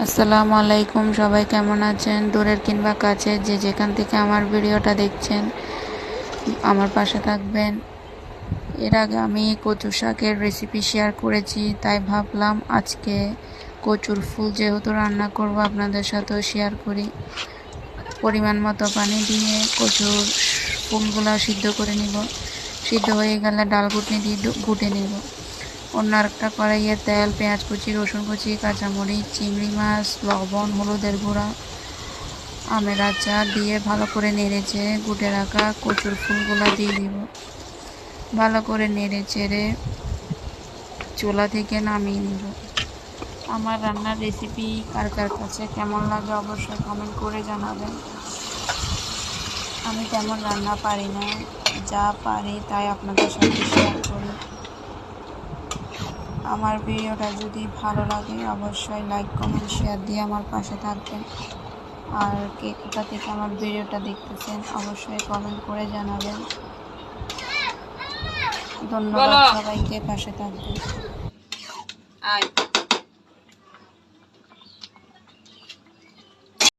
আসসালামু আলাইকুম, সবাই কেমন আছেন? দূরের কিংবা কাছে যে যেখান থেকে আমার ভিডিওটা দেখছেন আমার পাশে থাকবেন। এর আগে আমি কচু শাকের রেসিপি শেয়ার করেছি, তাই ভাবলাম আজকে কচুর ফুল যেহেতু রান্না করব আপনাদের সাথেও শেয়ার করি। পরিমাণ মতো পানি দিয়ে কচুর ফুলগুলা সিদ্ধ করে নিব। সিদ্ধ হয়ে গেলে ডাল ঘুটনি দিয়ে ঘুটে নেব। অন্য আরেকটা কড়াইয়ে তেল, পেঁয়াজ কুচি, রসুন কুচি, কাঁচামরিচ, চিংড়ি মাছ, লবণ, হলুদের গুঁড়া, আমের আচার দিয়ে ভালো করে নেড়েচেড়ে গুটে রাখা কচুর ফুলগুলা দিয়ে দিব। ভালো করে নেড়ে চেড়ে চুলা থেকে নামিয়ে নিব। আমার রান্নার রেসিপি কার কার কাছে কেমন লাগে অবশ্যই কমেন্ট করে জানাবেন। আমি তেমন রান্না পারি না, যা পারি তাই আপনাদের সাথে শেয়ার করি। আমার ভিডিওটা যদি ভালো লাগে অবশ্যই লাইক, কমেন্ট, শেয়ার দিয়ে আমার পাশে থাকবেন। আর কে কোথা থেকে আমার ভিডিওটা দেখতেছেন অবশ্যই কমেন্ট করে জানাবেন। ধন্যবাদ সবাইকে, পাশে থাকবেন।